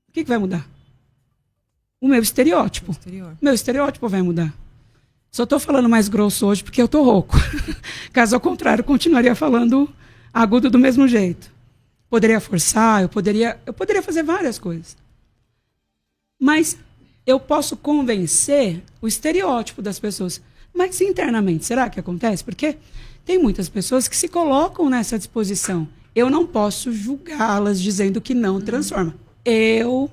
o que vai mudar? O meu estereótipo. Meu estereótipo vai mudar. Só estou falando mais grosso hoje porque eu estou rouco. Caso ao contrário, eu continuaria falando agudo do mesmo jeito. Poderia forçar, eu poderia fazer várias coisas. Mas eu posso convencer o estereótipo das pessoas. Mas internamente, será que acontece? Porque tem muitas pessoas que se colocam nessa disposição. Eu não posso julgá-las dizendo que não transforma. Eu,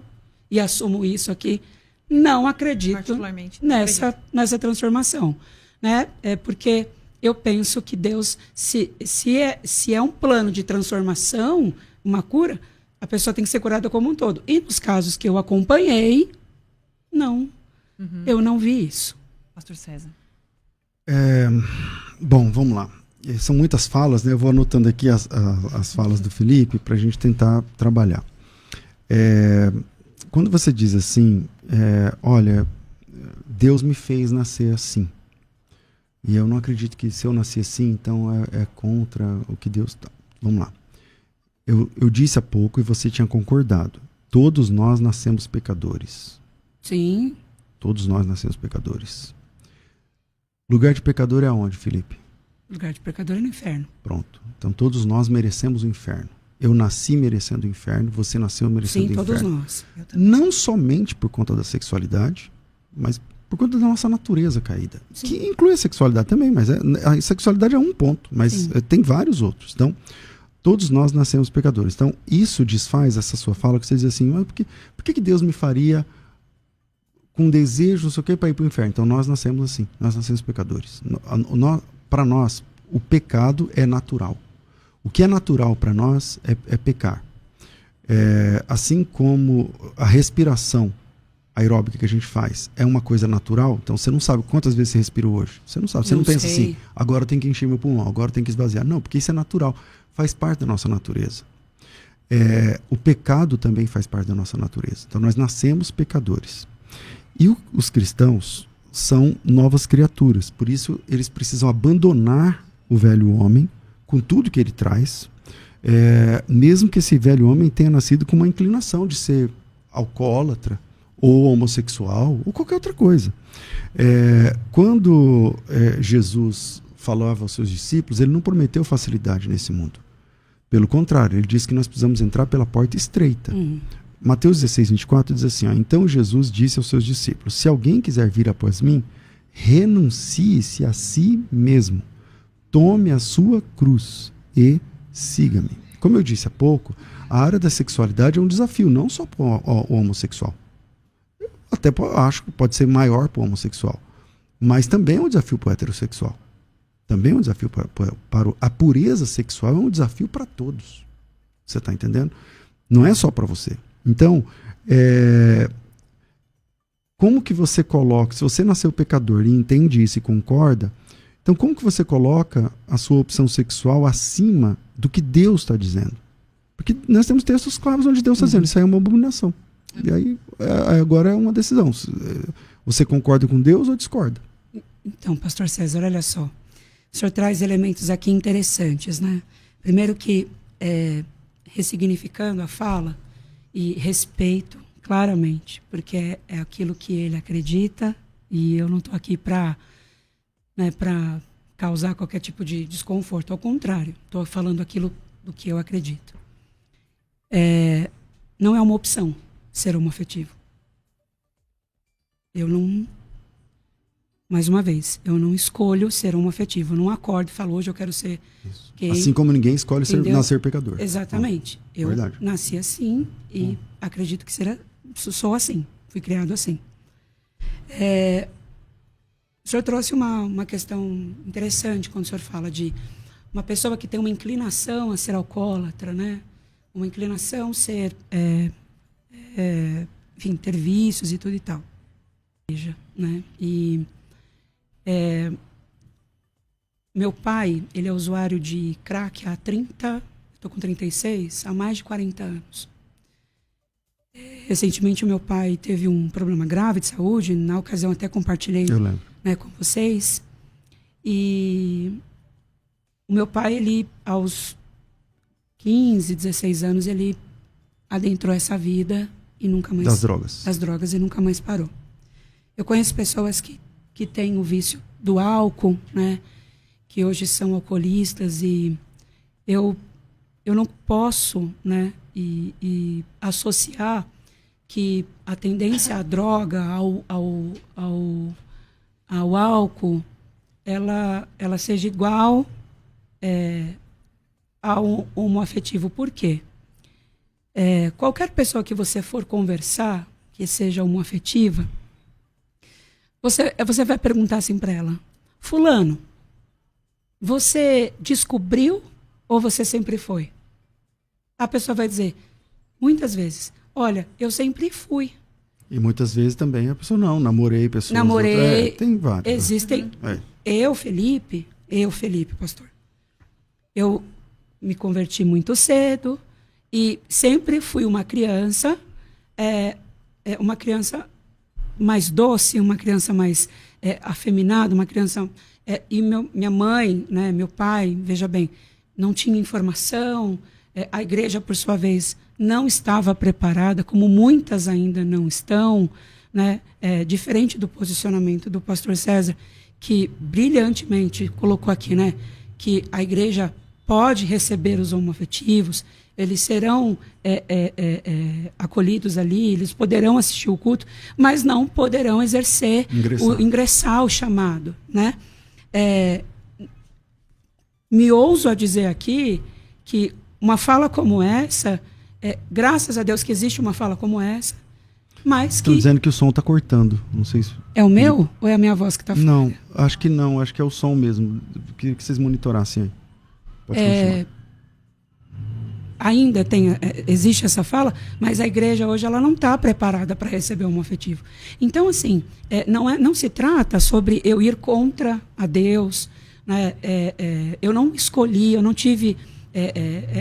e assumo isso aqui, não acredito nessa transformação, né? Porque eu penso que Deus, se é um plano de transformação, uma cura, a pessoa tem que ser curada como um todo. E nos casos que eu acompanhei, não. Uhum. Eu não vi isso. Pastor César. Bom, vamos lá. São muitas falas, né? Eu vou anotando aqui as falas do Felipe para a gente tentar trabalhar. Quando você diz assim, olha, Deus me fez nascer assim, e eu não acredito que se eu nasci assim, então é contra o que Deus... Vamos lá. Eu disse há pouco e você tinha concordado. Todos nós nascemos pecadores. Sim. Todos nós nascemos pecadores. Lugar de pecador é aonde, Felipe? Lugar de pecador é no inferno. Pronto. Então todos nós merecemos o inferno. Eu nasci merecendo o inferno, você nasceu merecendo o inferno. Sim, todos nós. Não somente por conta da sexualidade, mas por conta da nossa natureza caída. Sim. Que inclui a sexualidade também, mas a sexualidade é um ponto, mas tem vários outros. Então, Todos nós nascemos pecadores. Então, isso desfaz essa sua fala, que você diz assim, mas por que Deus me faria com desejo, não sei o que, para ir para o inferno? Então, nós nascemos assim, nós nascemos pecadores. Para nós, o pecado é natural. O que é natural para nós é pecar. Assim como a respiração aeróbica que a gente faz é uma coisa natural, então você não sabe quantas vezes você respirou hoje. Você não sabe, você não pensa assim, agora eu tenho que encher meu pulmão, agora eu tenho que esvaziar. Não, porque isso é natural, faz parte da nossa natureza. O pecado também faz parte da nossa natureza. Então nós nascemos pecadores. E os cristãos são novas criaturas, por isso eles precisam abandonar o velho homem com tudo que ele traz, mesmo que esse velho homem tenha nascido com uma inclinação de ser alcoólatra, ou homossexual, ou qualquer outra coisa. Quando Jesus falava aos seus discípulos, ele não prometeu facilidade nesse mundo. Pelo contrário, ele disse que nós precisamos entrar pela porta estreita. Mateus 16, 24 diz assim, então Jesus disse aos seus discípulos, se alguém quiser vir após mim, renuncie-se a si mesmo, tome a sua cruz e siga-me. Como eu disse há pouco, a área da sexualidade é um desafio, não só para o homossexual. Até acho que pode ser maior para o homossexual. Mas também é um desafio para o heterossexual. Também é um desafio para a pureza sexual, é um desafio para todos. Você está entendendo? Não é só para você. Então, como que você coloca, se você nasceu pecador e entende isso e concorda, então como que você coloca a sua opção sexual acima do que Deus está dizendo? Porque nós temos textos claros onde Deus está dizendo, isso aí é uma abominação. E aí, agora é uma decisão. Você concorda com Deus ou discorda? Então, pastor César, olha só. O senhor traz elementos aqui interessantes, né? Primeiro que, ressignificando a fala, e respeito claramente, porque é aquilo que ele acredita, e eu não estou aqui para causar qualquer tipo de desconforto. Ao contrário, estou falando aquilo do que eu acredito. Não é uma opção ser homoafetivo. Eu não... Mais uma vez, eu não escolho ser homoafetivo. Eu não acordo e falo, hoje eu quero ser gay. Assim como ninguém escolhe nascer pecador. Exatamente. Eu nasci assim e acredito que sou assim. Fui criado assim. O senhor trouxe uma questão interessante quando o senhor fala de uma pessoa que tem uma inclinação a ser alcoólatra, né? Uma inclinação a ser, enfim, ter vícios e tudo e tal. Né? E meu pai, ele é usuário de crack há 30, estou com 36, há mais de 40 anos. Recentemente o meu pai teve um problema grave de saúde, na ocasião até compartilhei, né, com vocês. E o meu pai, ele aos 15, 16 anos, ele adentrou essa vida e nunca mais... Das drogas e nunca mais parou. Eu conheço pessoas que têm o vício do álcool, né, que hoje são alcoolistas, e eu não posso, né, e associar que a tendência à droga, ao álcool, ela seja igual ao homoafetivo. Por quê? Qualquer pessoa que você for conversar, que seja homoafetiva, você vai perguntar assim para ela, fulano, você descobriu ou você sempre foi? A pessoa vai dizer, muitas vezes, olha, eu sempre fui. E muitas vezes também a pessoa namorei pessoas. Tem várias. Existem. Eu, Felipe, pastor, eu me converti muito cedo e sempre fui uma criança mais doce, uma criança mais afeminada, uma criança... e minha mãe, né, meu pai, veja bem, não tinha informação, a igreja, por sua vez, não estava preparada, como muitas ainda não estão, né, diferente do posicionamento do pastor César, que brilhantemente colocou aqui, né, que a igreja pode receber os homoafetivos, eles serão acolhidos ali, eles poderão assistir o culto, mas não poderão ingressar o chamado, né? Me ouso a dizer aqui que uma fala como essa, graças a Deus que existe uma fala como essa, mas Estão que... dizendo que o som está cortando. Não sei se... É o meu ou é a minha voz que está falando? Não, acho que não. Acho que é o som mesmo. Queria que vocês monitorassem aí. Pode continuar. Ainda existe essa fala, mas a igreja hoje ela não está preparada para receber o homoafetivo. Então, assim, não se trata sobre eu ir contra a Deus, né? Eu não escolhi, eu não tive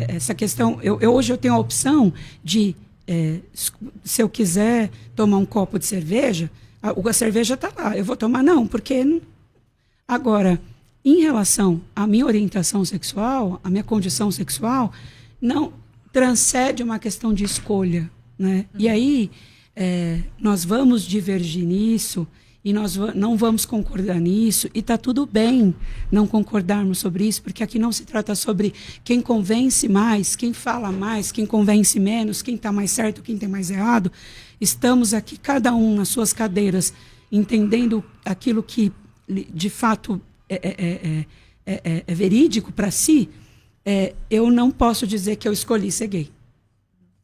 essa questão. Hoje eu tenho a opção de, se eu quiser tomar um copo de cerveja, a cerveja está lá, eu vou tomar não, porque... Não... Agora, em relação à minha orientação sexual, à minha condição sexual... não transcende uma questão de escolha, né? E aí nós vamos divergir nisso e nós não vamos concordar nisso e está tudo bem não concordarmos sobre isso, porque aqui não se trata sobre quem convence mais, quem fala mais, quem convence menos, quem está mais certo, quem tem mais errado. Estamos aqui cada um nas suas cadeiras entendendo aquilo que de fato é verídico para si. Eu não posso dizer que eu escolhi ser gay.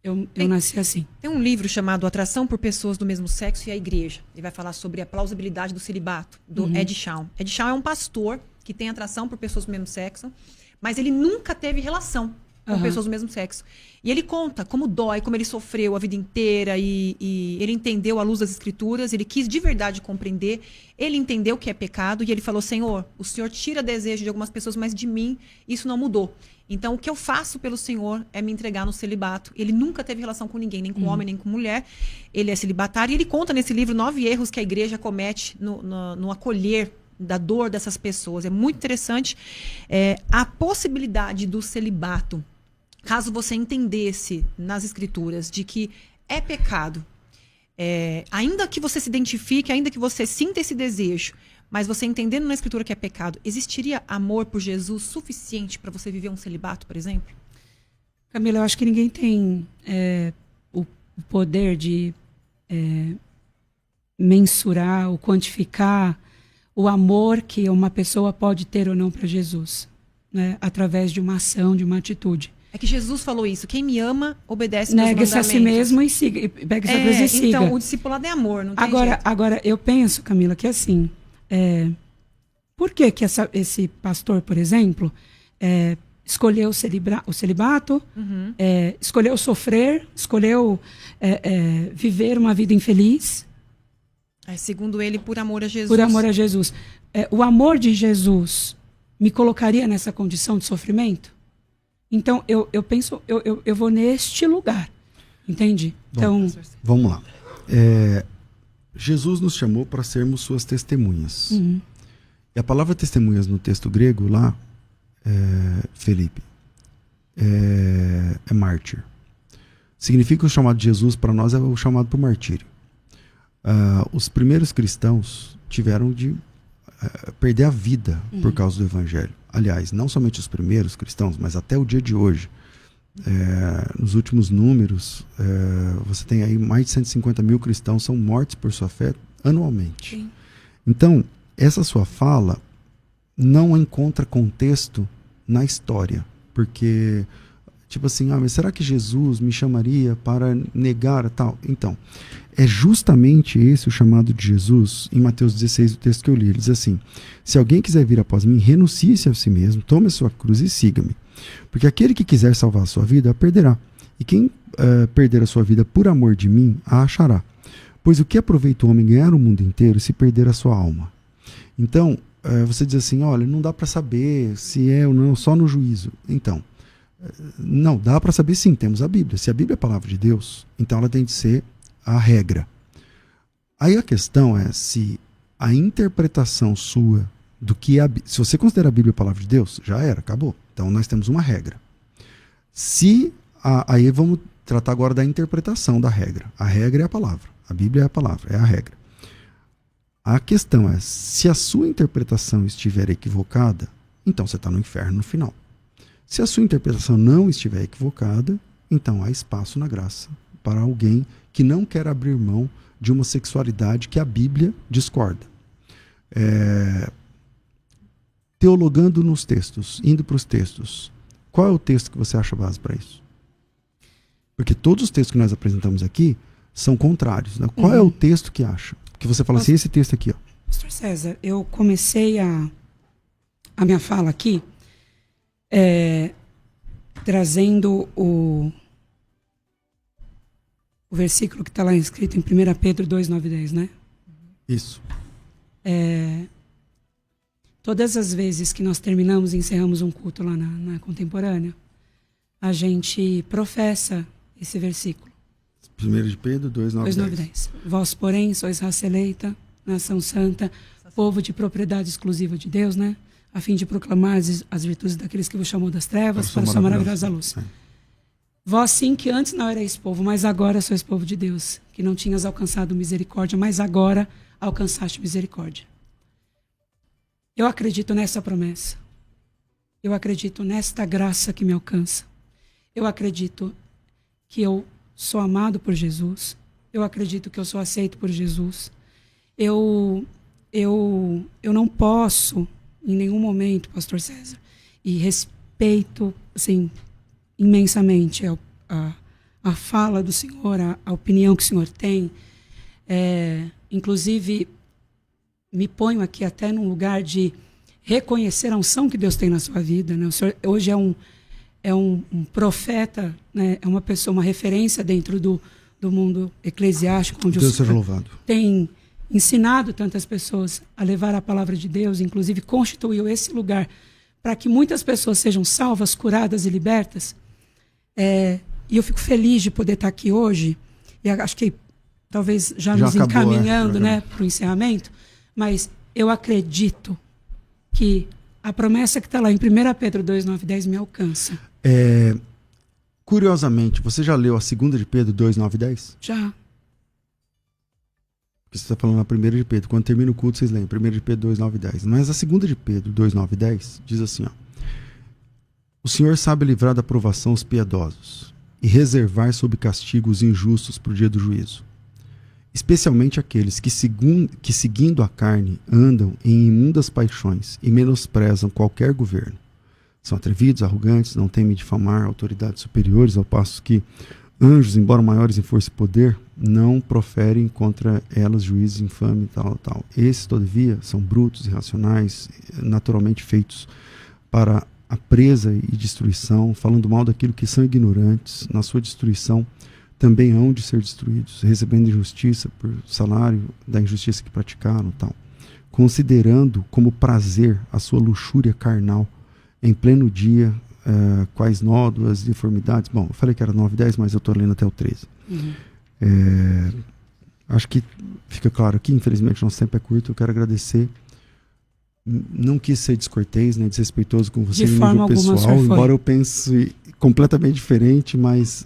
Eu nasci assim. Tem um livro chamado Atração por Pessoas do Mesmo Sexo e a Igreja. Ele vai falar sobre a plausibilidade do celibato, do Ed Shawn. Ed Shawn é um pastor que tem atração por pessoas do mesmo sexo, mas ele nunca teve relação com pessoas do mesmo sexo. E ele conta como dói, como ele sofreu a vida inteira e ele entendeu à luz das escrituras, ele quis de verdade compreender, ele entendeu o que é pecado e ele falou, Senhor, o Senhor tira desejo de algumas pessoas, mas de mim isso não mudou. Então o que eu faço pelo Senhor é me entregar no celibato. Ele nunca teve relação com ninguém, nem com homem, nem com mulher. Ele é celibatário e ele conta nesse livro 9 erros que a igreja comete no acolher da dor dessas pessoas. É muito interessante a possibilidade do celibato. Caso você entendesse nas escrituras de que é pecado, ainda que você se identifique, ainda que você sinta esse desejo, mas você entendendo na escritura que é pecado, existiria amor por Jesus suficiente para você viver um celibato, por exemplo? Camila, eu acho que ninguém tem o poder de mensurar ou quantificar o amor que uma pessoa pode ter ou não para Jesus, né? Através de uma ação, de uma atitude. É que Jesus falou isso. Quem me ama, obedece meus mandamentos. Nega-se a si mesmo e siga. E pega essa cruz e siga. Então, o discipulado é amor, não tem jeito. Agora, eu penso, Camila, que assim... por que esse pastor, por exemplo, escolheu o celibato, escolheu sofrer, escolheu viver uma vida infeliz? Segundo ele, por amor a Jesus. Por amor a Jesus. O amor de Jesus me colocaria nessa condição de sofrimento? Então, eu penso, eu vou neste lugar, entende? Então, vamos lá. Jesus nos chamou para sermos suas testemunhas. E a palavra testemunhas no texto grego lá, Felipe, é mártir. Significa que o chamado de Jesus para nós é o chamado para o martírio. Os primeiros cristãos tiveram de perder a vida por causa do evangelho. Aliás, não somente os primeiros cristãos, mas até o dia de hoje. Nos últimos números, você tem aí mais de 150 mil cristãos são mortos por sua fé anualmente. Sim. Então, essa sua fala não encontra contexto na história. Porque, tipo assim, mas será que Jesus me chamaria para negar tal? Então, é justamente esse o chamado de Jesus em Mateus 16, o texto que eu li. Ele diz assim, se alguém quiser vir após mim, renuncie-se a si mesmo, tome a sua cruz e siga-me. Porque aquele que quiser salvar a sua vida, a perderá. E quem perder a sua vida por amor de mim, a achará. Pois o que aproveita o homem ganhar o mundo inteiro se perder a sua alma? Então, você diz assim, olha, não dá para saber se é ou não, só no juízo. Então, não, dá para saber sim, temos a Bíblia. Se a Bíblia é a palavra de Deus, então ela tem de ser a regra. Aí a questão é se a interpretação sua do que se você considera a Bíblia a palavra de Deus, já era, acabou. Então nós temos uma regra. Aí vamos tratar agora da interpretação da regra. A regra é a palavra. A Bíblia é a palavra, é a regra. A questão é, se a sua interpretação estiver equivocada, então você está no inferno no final. Se a sua interpretação não estiver equivocada, então há espaço na graça para alguém que não quer abrir mão de uma sexualidade que a Bíblia discorda. Teologando nos textos, indo para os textos, Qual é o texto que você acha base para isso? Porque todos os textos que nós apresentamos aqui são contrários, né? Qual é o texto que acha? Que você fala assim, esse texto aqui, ó. Pastor César, eu comecei a minha fala aqui trazendo o versículo que está lá escrito em 1 Pedro 2, 9 e 10, né? Isso. Todas as vezes que nós terminamos e encerramos um culto lá na Contemporânea, a gente professa esse versículo. 1 de Pedro 2, 9 e 10. Vós, porém, sois raça eleita, nação santa, povo de propriedade exclusiva de Deus, né? A fim de proclamar as virtudes daqueles que vos chamou das trevas para a sua maravilhosa luz. Vós sim que antes não erais povo, mas agora sois povo de Deus, que não tinhas alcançado misericórdia, mas agora alcançaste misericórdia. Eu acredito nessa promessa. Eu acredito nesta graça que me alcança. Eu acredito que eu sou amado por Jesus. Eu acredito que eu sou aceito por Jesus. Eu não posso, em nenhum momento, pastor César, e respeito, assim, imensamente a fala do Senhor, a opinião que o Senhor tem. Inclusive, me ponho aqui até num lugar de reconhecer a unção que Deus tem na sua vida, né? O Senhor hoje é um profeta, né? É uma pessoa, uma referência dentro do mundo eclesiástico, onde Deus o Senhor seja louvado. Tem ensinado tantas pessoas a levar a palavra de Deus, inclusive constituiu esse lugar para que muitas pessoas sejam salvas, curadas e libertas. E eu fico feliz de poder estar aqui hoje, e acho que talvez já nos acabou, encaminhando, né, para o encerramento, mas eu acredito que a promessa que está lá em 1 Pedro 2, 9 e 10 me alcança. Curiosamente, você já leu a 2 de Pedro 2, 9 e 10? Já. Porque você está falando na 1 de Pedro. Quando termina o culto, vocês leem 1 de Pedro 2, 9 e 10. Mas a 2 de Pedro 2, 9 e 10 diz assim, ó. O Senhor sabe livrar da provação os piedosos e reservar sob castigo os injustos para o dia do juízo. Especialmente aqueles que seguindo a carne andam em imundas paixões e menosprezam qualquer governo. São atrevidos, arrogantes, não temem difamar autoridades superiores, ao passo que anjos, embora maiores em força e poder, não proferem contra elas juízos infames, tal. Esses, todavia, são brutos, irracionais, naturalmente feitos para a presa e destruição, falando mal daquilo que são ignorantes, na sua destruição também hão de ser destruídos, recebendo injustiça por salário da injustiça que praticaram, tal. Considerando como prazer a sua luxúria carnal, em pleno dia, quais nódoas, deformidades. Bom, eu falei que era 9 e 10, mas eu estou lendo até o 13. Acho que fica claro aqui, infelizmente nosso tempo é curto, eu quero agradecer. Não quis ser descortês, né, desrespeitoso com você no nível pessoal, embora eu pense completamente diferente, mas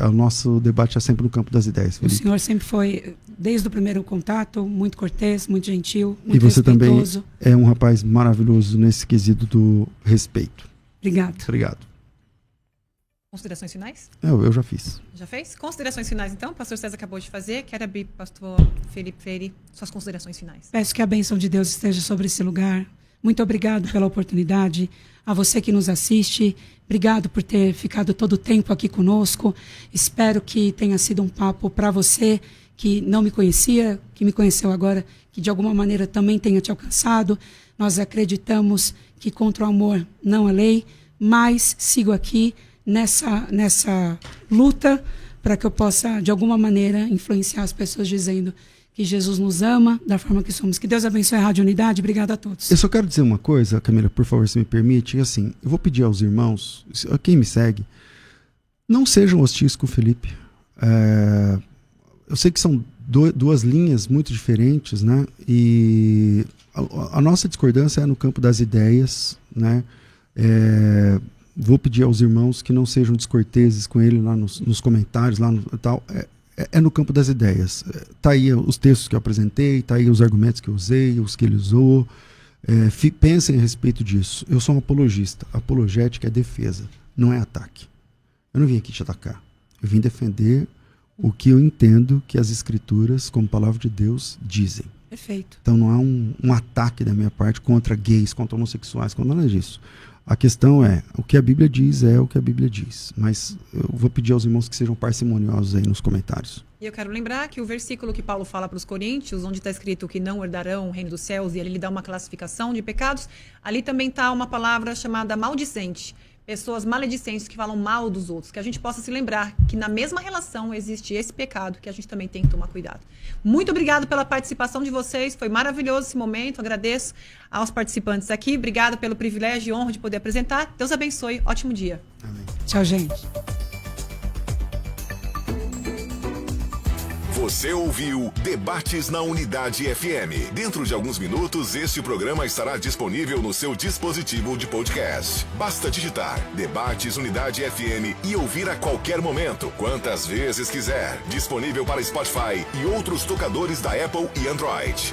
o nosso debate é sempre no campo das ideias, Felipe. O senhor sempre foi, desde o primeiro contato, muito cortês, muito gentil, muito respeitoso. E você também é um rapaz maravilhoso nesse quesito do respeito. Obrigado. Considerações finais? Eu já fiz. Já fez? Considerações finais, então? O pastor César acabou de fazer. Quero abrir, pastor Felipe Freire, suas considerações finais. Peço que a bênção de Deus esteja sobre esse lugar. Muito obrigado pela oportunidade. A você que nos assiste, obrigado por ter ficado todo o tempo aqui conosco. Espero que tenha sido um papo para você que não me conhecia, que me conheceu agora, que de alguma maneira também tenha te alcançado. Nós acreditamos que contra o amor não há lei, mas sigo aqui nessa luta para que eu possa, de alguma maneira, influenciar as pessoas dizendo que Jesus nos ama da forma que somos. Que Deus abençoe a Rádio Unidade. Obrigado a todos. Eu só quero dizer uma coisa, Camila, por favor, se me permite. Assim, eu vou pedir aos irmãos, a quem me segue, não sejam hostis com o Felipe. Eu sei que são duas linhas muito diferentes, né? E a nossa discordância é no campo das ideias, né? Vou pedir aos irmãos que não sejam descorteses com ele lá nos comentários, lá no tal. É no campo das ideias. Tá aí os textos que eu apresentei, tá aí os argumentos que eu usei, os que ele usou. Pensem a respeito disso. Eu sou um apologista. Apologética é defesa, não é ataque. Eu não vim aqui te atacar. Eu vim defender o que eu entendo que as Escrituras, como palavra de Deus, dizem. Perfeito. Então não há um ataque da minha parte contra gays, contra homossexuais, contra nada disso. A questão é, o que a Bíblia diz é o que a Bíblia diz. Mas eu vou pedir aos irmãos que sejam parcimoniosos aí nos comentários. E eu quero lembrar que o versículo que Paulo fala para os Coríntios, onde está escrito que não herdarão o reino dos céus, e ali ele dá uma classificação de pecados, ali também está uma palavra chamada maldicente. Pessoas maledicentes que falam mal dos outros, que a gente possa se lembrar que na mesma relação existe esse pecado, que a gente também tem que tomar cuidado. Muito obrigado pela participação de vocês, foi maravilhoso esse momento, agradeço aos participantes aqui, obrigado pelo privilégio e honra de poder apresentar. Deus abençoe, ótimo dia. Amém. Tchau, gente. Você ouviu Debates na Unidade FM. Dentro de alguns minutos, este programa estará disponível no seu dispositivo de podcast. Basta digitar Debates Unidade FM e ouvir a qualquer momento, quantas vezes quiser. Disponível para Spotify e outros tocadores da Apple e Android.